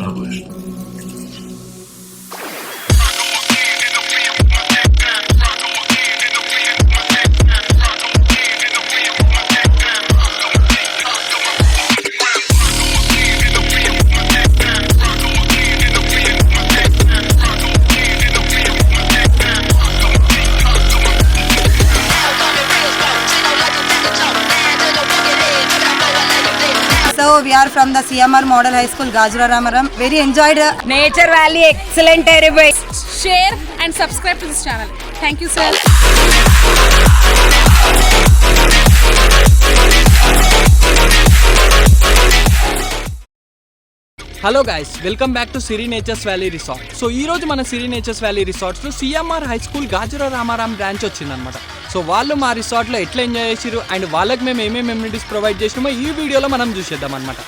published. So we are from the CMR Model High School, Gajularamaram. Very enjoyed Nature Valley, excellent terrible. Share and subscribe to this channel. Thank you, sir. Hello guys, welcome back to Siri nature's valley resort. So ఈ రోజు మన Siri nature's valley రిసార్ట్స్లో CMR high school Gajularamaram branch వచ్చిందనమాట. So వాళ్ళు మా రిసార్ట్లో ఎట్లా enjoy చేసిరు and వాళ్ళకి మేము ఏమేమి ఎమ్యూనిటీస్ ప్రొవైడ్ చేసినామో ఈ వీడియోలో మనం చూసేద్దాం అనమాట.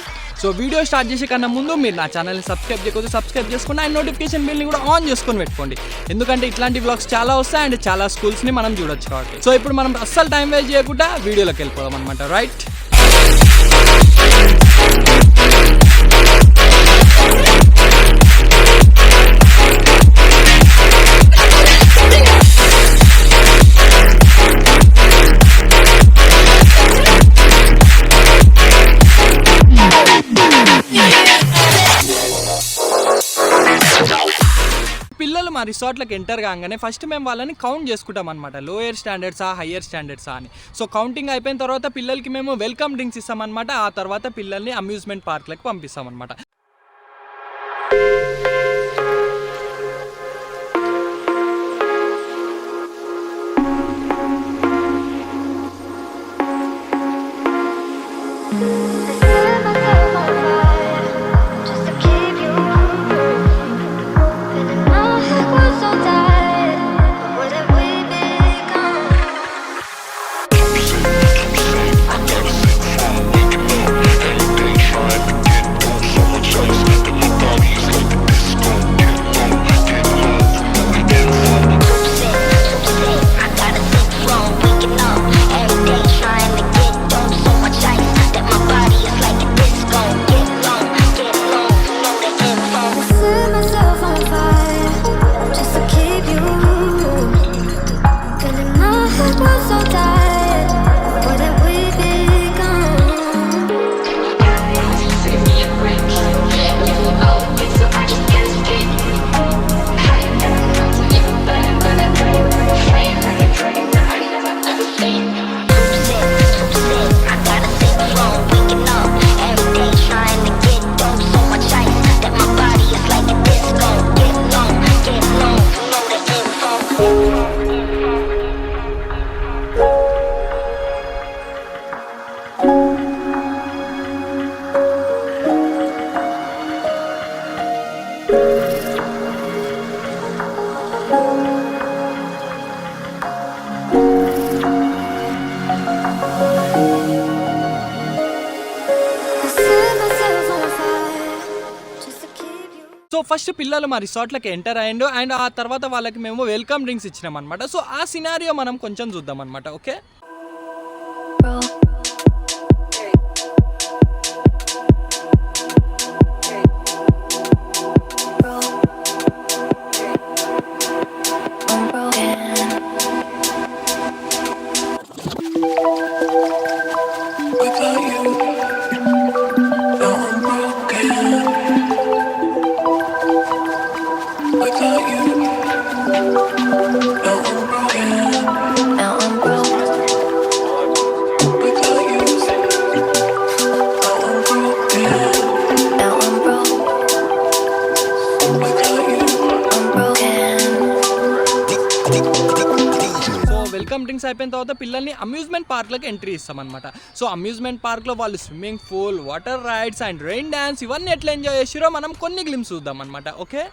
సో వీడియో స్టార్ట్ చేసే కన్నా ముందు మీరు నా ఛానల్ని సబ్స్క్రైబ్ చేయకపోతే సబ్స్క్రైబ్ చేసుకోండి అండ్ నోటిఫికేషన్ బిల్ని కూడా ఆన్ చేసుకొని పెట్టుకోండి, ఎందుకంటే ఇట్లాంటి వ్లాగ్స్ చాలా వస్తాయి అండ్ చాలా స్కూల్స్ని మనం చూడొచ్చు కాబట్టి. సో ఇప్పుడు మనం అస్సలు టైం వేస్ట్ చేయకుండా వీడియోలోకి వెళ్ళిపోదాం అనమాట. రైట్, పిల్లలు మా రిసార్ట్లకు ఎంటర్ కాగానే ఫస్ట్ మేము వాళ్ళని కౌంట్ చేసుకుంటాం అనమాట, లోయర్ స్టాండర్డ్సా హయ్యర్ స్టాండర్డ్సా అని. సో కౌంటింగ్ అయిపోయిన తర్వాత పిల్లలకి మేము వెల్కమ్ డ్రింక్స్ ఇస్తామన్నమాట. ఆ తర్వాత పిల్లల్ని అమ్యూజ్మెంట్ పార్క్లకు పంపిస్తామన్నమాట. సో ఫస్ట్ పిల్లలు మా రిసార్ట్లోకి ఎంటర్ అయ్యిండు అండ్ ఆ తర్వాత వాళ్ళకి మేము వెల్కమ్ డ్రింక్స్ ఇచ్చినాం అనమాట. సో ఆ సినారియో మనం కొంచెం చూద్దాం అనమాట. ఓకే, వెల్కమ్ డ్రింక్స్ అయిపోయిన తర్వాత పిల్లల్ని అమ్యూజ్మెంట్ పార్క్లోకి ఎంట్రీ ఇస్తామన్నమాట. సో అమ్యూజ్మెంట్ పార్క్లో వాళ్ళు swimming pool, water rides and rain dance ఇవన్నీ ఎట్లా ఎంజాయ్ చేసిరో మనం కొన్ని గ్లిమ్స్ చూద్దాం అనమాట. ఓకే,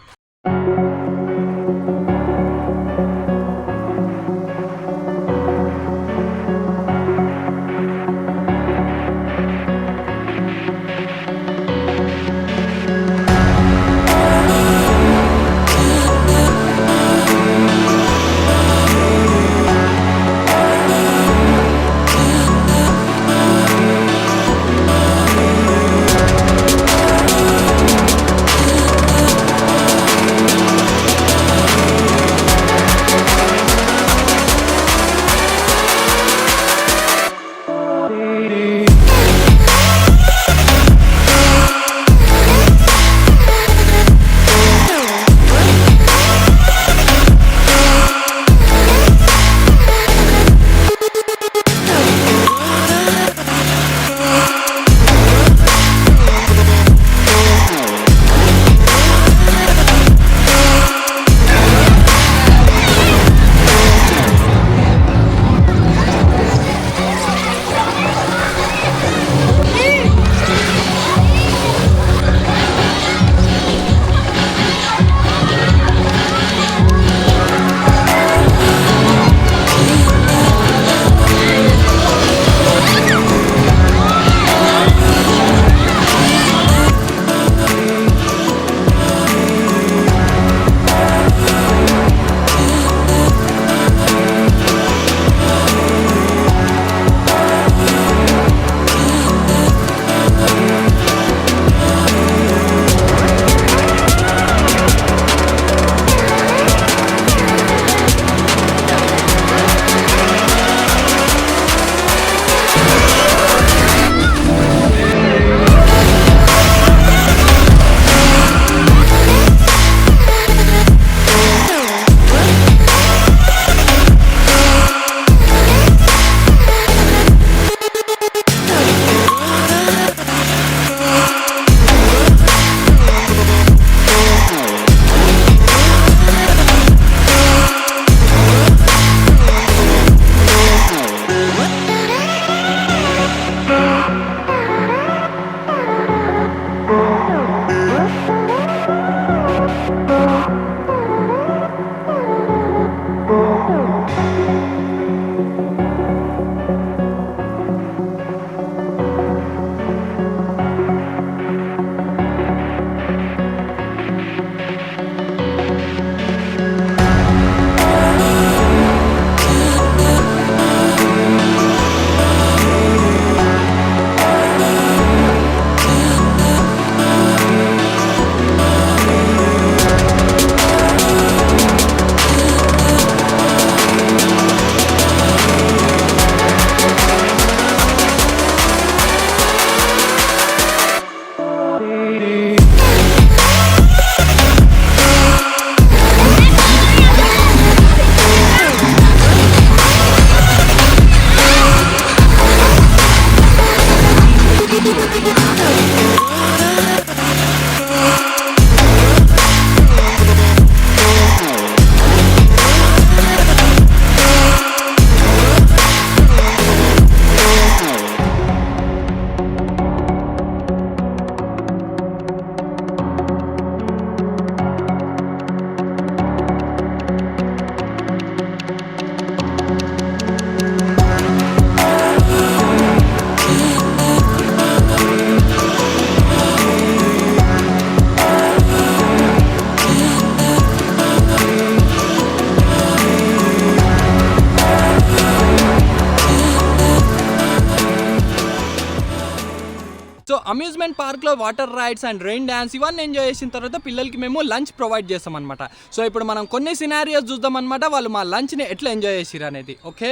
సో అమ్యూజ్మెంట్ పార్క్లో water rides and rain dance ఇవన్నీ ఎంజాయ్ చేసిన తర్వాత పిల్లలకి మేము లంచ్ ప్రొవైడ్ చేస్తాం అనమాట. సో ఇప్పుడు మనం కొన్ని సినారియోస్ చూద్దాం అనమాట, వాళ్ళు మా లంచ్ని ఎట్లా ఎంజాయ్ చేసిరు అనేది. Okay,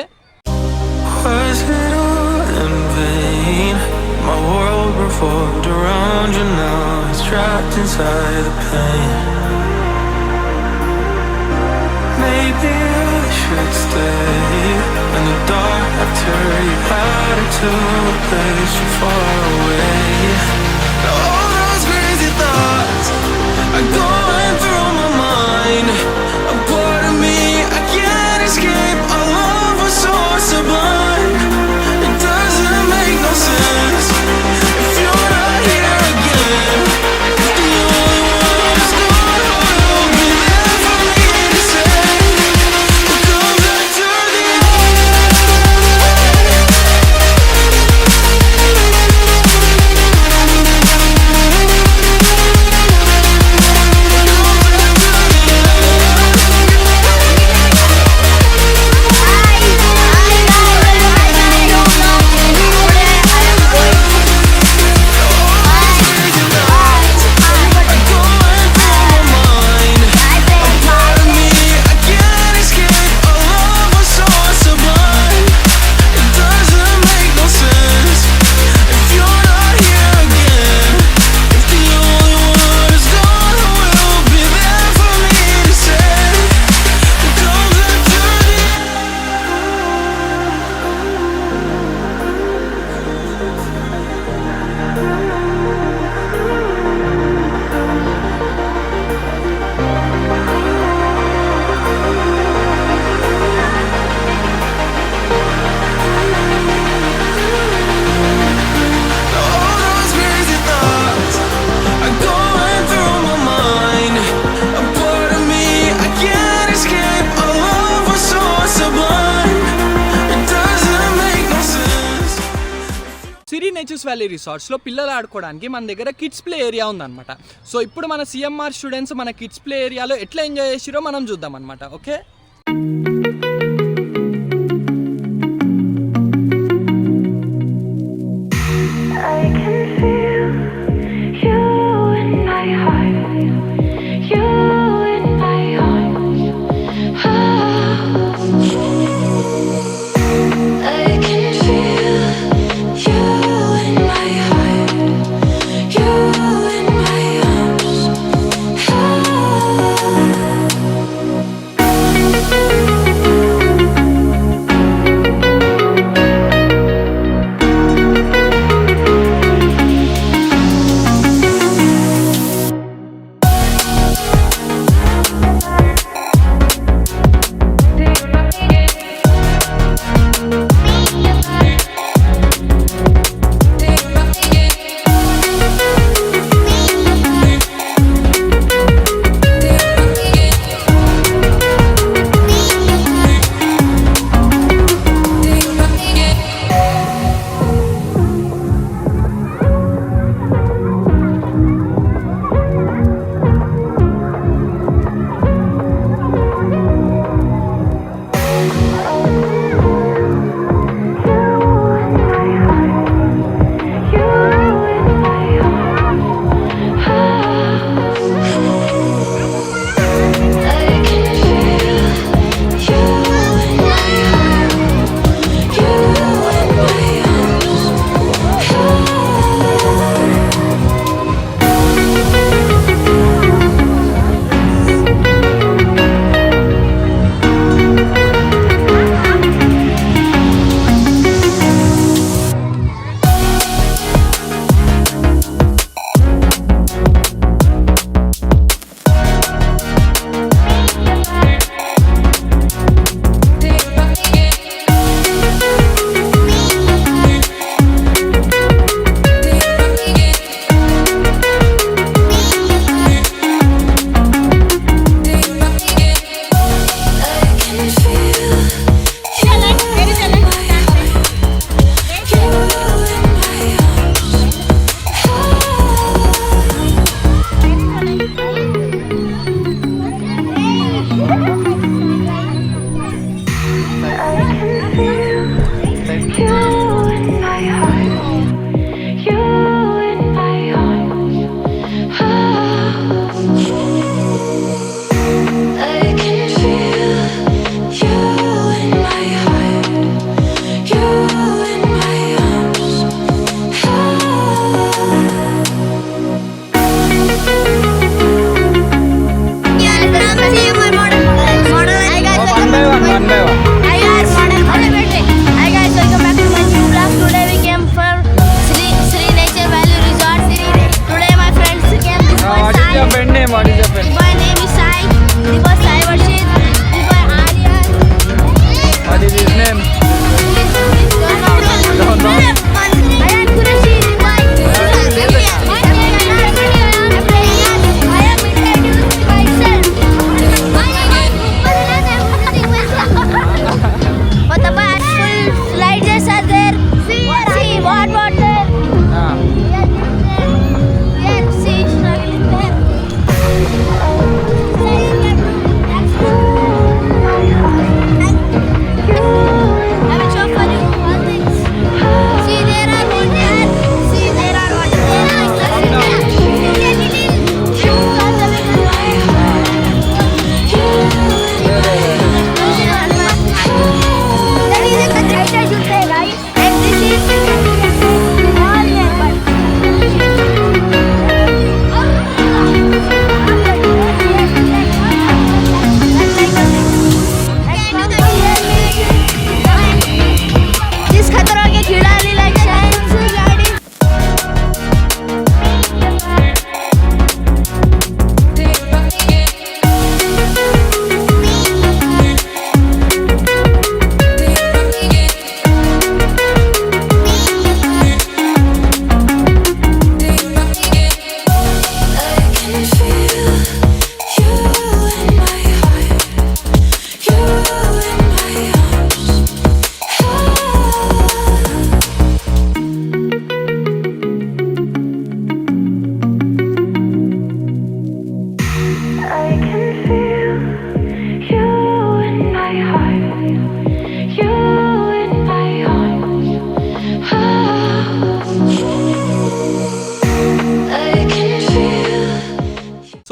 My world revolved around you, now it's trapped inside the pain. Maybe I should stay in the dark after you had it to a place so far away. Now all those crazy thoughts are going through my mind. A part of me I can't escape. Our love was so sublime. It doesn't make no sense if you're not here again. If the only one who's gone will be there for me to say, what comes after the Siri nature's valley రిసార్ట్స్లో పిల్లలు ఆడుకోవడానికి మన దగ్గర kids play area ఉందన్నమాట. So ఇప్పుడు మన CMR students మన kids play ఏరియాలో ఎట్లా ఎంజాయ్ చేసిరో మనం చూద్దాం అనమాట. ఓకే, I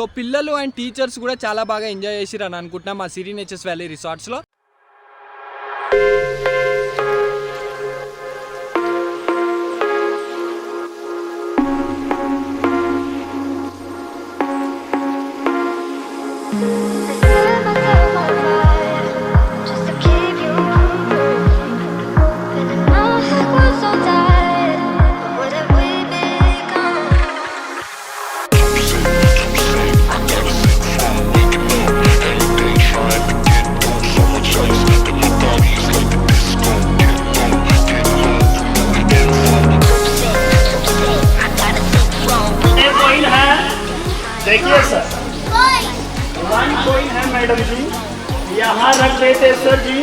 సో పిల్లలు అండ్ టీచర్స్ కూడా చాలా బాగా ఎంజాయ్ చేసిరు అని అనుకుంటున్నాం మా సిరి నేచర్స్ వ్యాలీ రిసార్ట్స్లో. देखिए सर, 1 कॉइन है मैडम जी, यहाँ रख देते सर जी,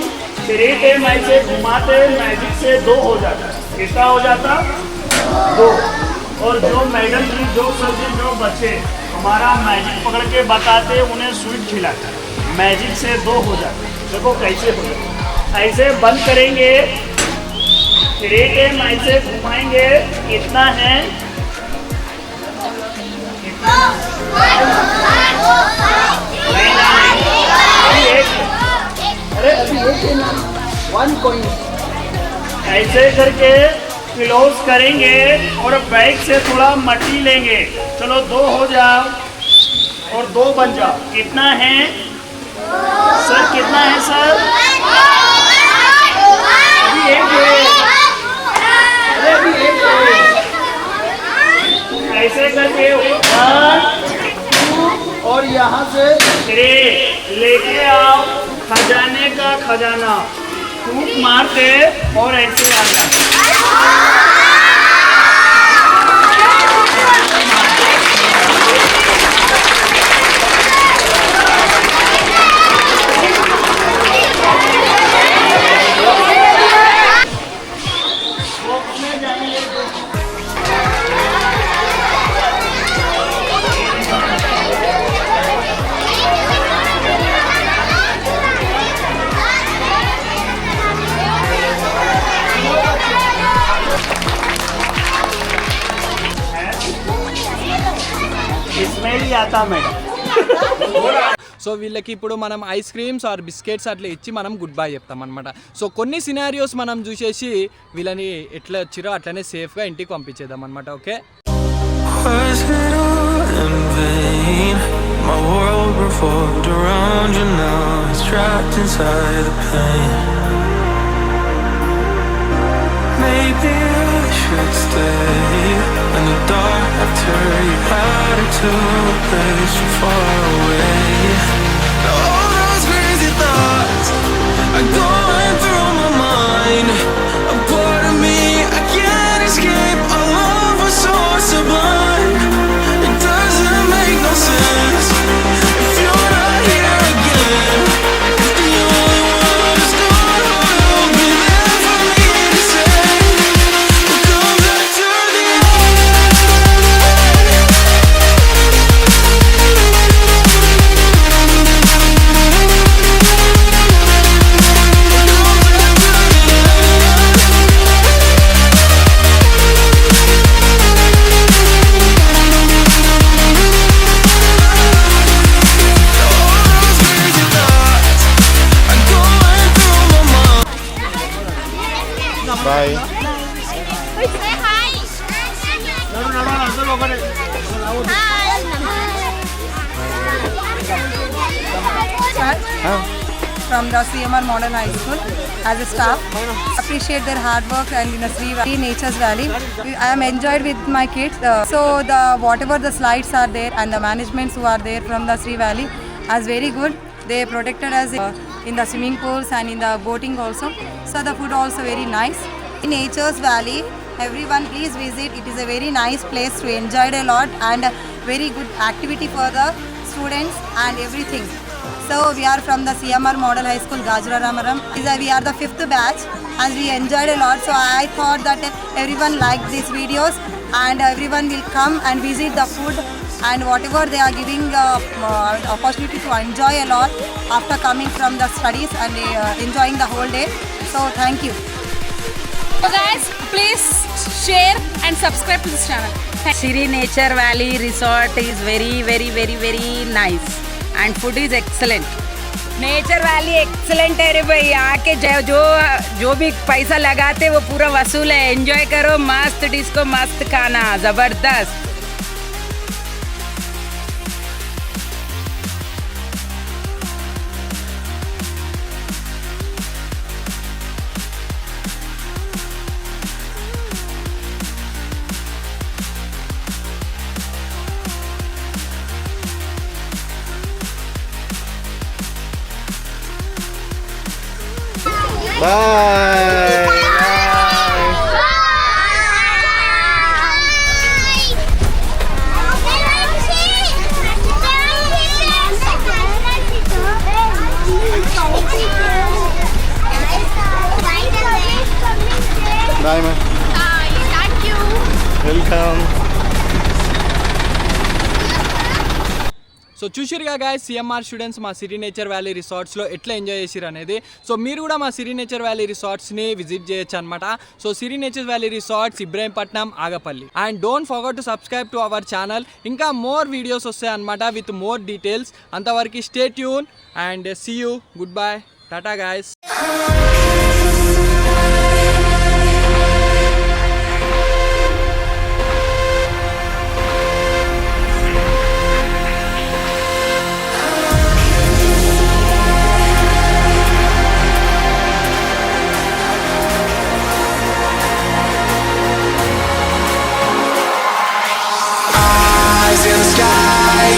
3 टाइम ऐसे घुमाते मैजिक से 2 हो जाता. कितना हो जाता? 2. और जो मैडम जी जो सर जी जो बच्चे हमारा मैजिक पकड़ के बताते उन्हें स्वीट खिलाता, मैजिक से 2 हो जाता. देखो कैसे हो जाता. ऐसे बंद करेंगे, 3 टाइम ऐसे घुमाएंगे. कितना है? अरे अभी 1 कॉइन ऐसे करके क्लोज करेंगे और बैग से थोड़ा मट्टी लेंगे. चलो 2 हो जाओ और 2 बन जाओ. कितना है सर? कितना है सर? अभी 1 है. अरे अभी 1 है. ऐसे करके 1 2 और यहाँ से 3 लेके आओ. खजाने का खजाना फूंक मारते और ऐसे आ जाते. इसमें ही आता मैडम. సో వీళ్ళకి ఇప్పుడు మనం ఐస్ క్రీమ్స్ ఆర్ బిస్కెట్స్ అట్లా ఇచ్చి మనం గుడ్ బై చెప్తాం అనమాట. సో కొన్ని సినారియోస్ మనం చూసేసి వీళ్ళని ఎట్లా వచ్చిరో అట్లనే సేఫ్గా ఇంటికి పంపించేద్దాం అనమాట. Okay. Was it all in vain? My world revolved around you, now it's trapped inside the pain. Maybe I should stay in the dark after you had it to a place so far away. All those crazy thoughts are going through my mind. A part of me I can't escape. Our love was so sublime. It doesn't make no sense if you're not here again. If the only one who's gonna hold me there for me to say, we'll come back to the end. Bye. From the CMR Modern High School as a staff. Appreciate their hard work and in a Sri Nature's Valley. I am enjoyed with my kids. So the whatever the slides are there and the managements who are there from the Sri Valley is very good. They protected us in the swimming pools and in the boating also. So the food also very nice. In Nature's Valley, everyone please visit. It is a very nice place to enjoy a lot and a very good activity for the students and everything. So we are from the CMR Model High School, Gajularamaram. We are the 5th batch and we enjoyed a lot. So I thought that everyone liked these videos and everyone will come and visit the food and whatever they are giving opportunity to enjoy a lot after coming from the studies and enjoying the whole day. So thank you. So guys, please share and subscribe to this channel. Siri Nature Valley Resort is very nice and food is excellent. Nature valley excellent है रे भाई, आके जो भी पैसा लगाते वो पूरा वसूल है. एंजॉय करो, मस्त डिस्को, मस्त खाना, जबरदस्त. Bye. Bye, man. Thank you. Welcome. So చూసిరుగా గాయస్, సిఎంఆర్ స్టూడెంట్స్ మా సిరీ నేచర్ వ్యాలీ రిసార్ట్స్లో ఎట్లా ఎంజాయ్ చేసిరు అనేది. సో మీరు కూడా మా సిరీ నేచర్ వ్యాలీ రిసార్ట్స్ని విజిట్ చేయొచ్చు అనమాట. So Siri nature valley resorts, Ibrahimpatnam, Agapalli. And don't forget to subscribe to our channel. ఇంకా మోర్ వీడియోస్ వస్తాయి అనమాట విత్ మోర్ డీటెయిల్స్. అంతవరకు stay tune and see you. Goodbye, tata guys.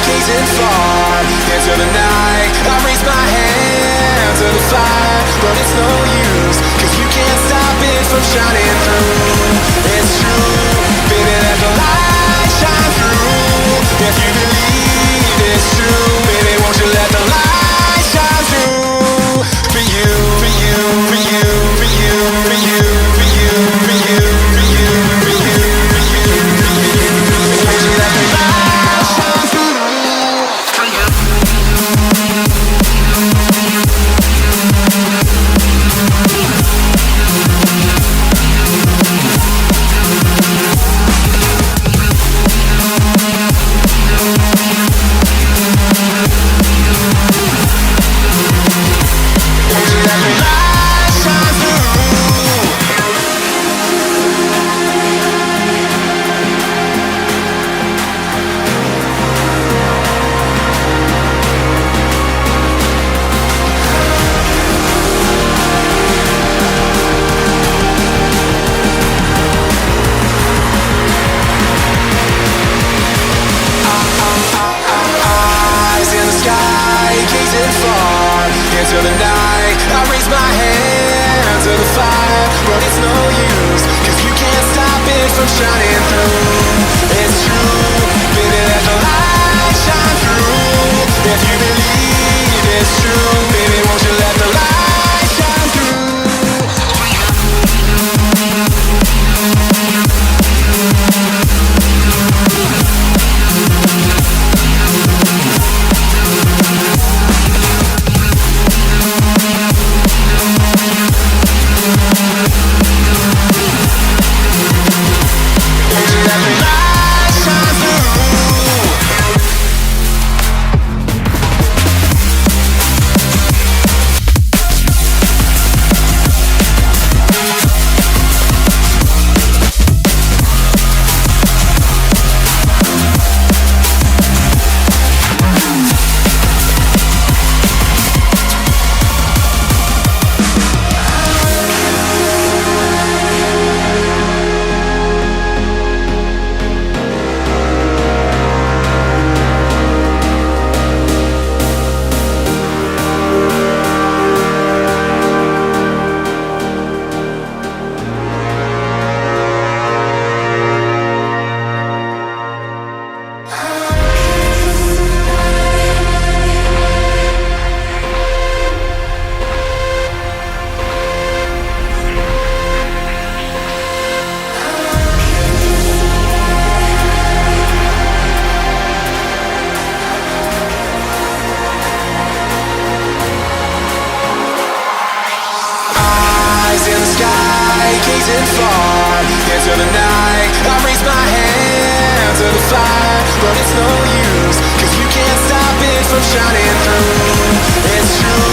Gazing far into the night, I raise my hand to the fire, but it's no use, cause you can't stop it from shining through. It's true, baby, let the light shine through. If you believe it's true, baby, won't you let the light shine through? For you, for you, for you, for you, for you, for you, for you, for you, for you, for you, for you. Won't you let the light shine through? Into the night, I raise my hand to the fire, but it's no use, cause you can't stop it from shining through. It's true, baby, let the light shine through. If you believe it's true, baby, won't you let the light shine through? Let me but it's no use, 'cause you can't stop it from shining through. It's true,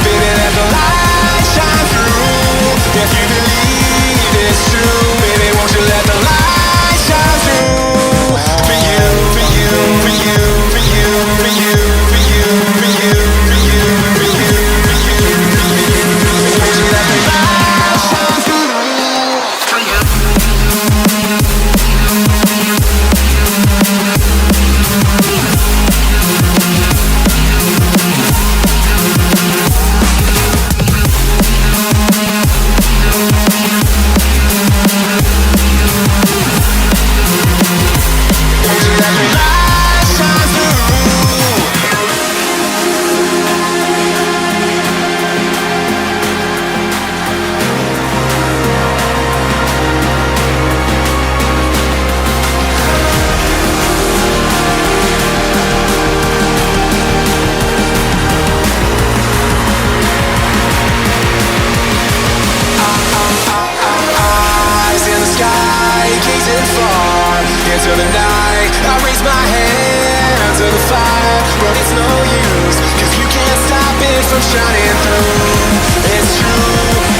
baby, let the light shine through. If you believe it's true, baby, won't you let the light shine through. For you, for you, for you, for you, for you, for you, for you, for you, for you, for you, for you. Won't you let the light shine through. For you. Into the night, I raise my hand under the fire, but it's no use, 'cause you can't stop it from shining through. It's true,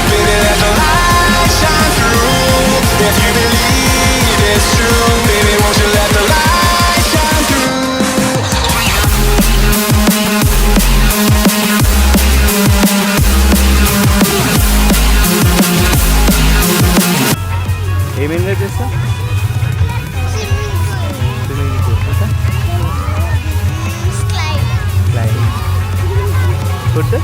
baby, let the light shine through. If you believe it's true, baby, won't you let the light shine through. ఏం enjoy చేస్తా food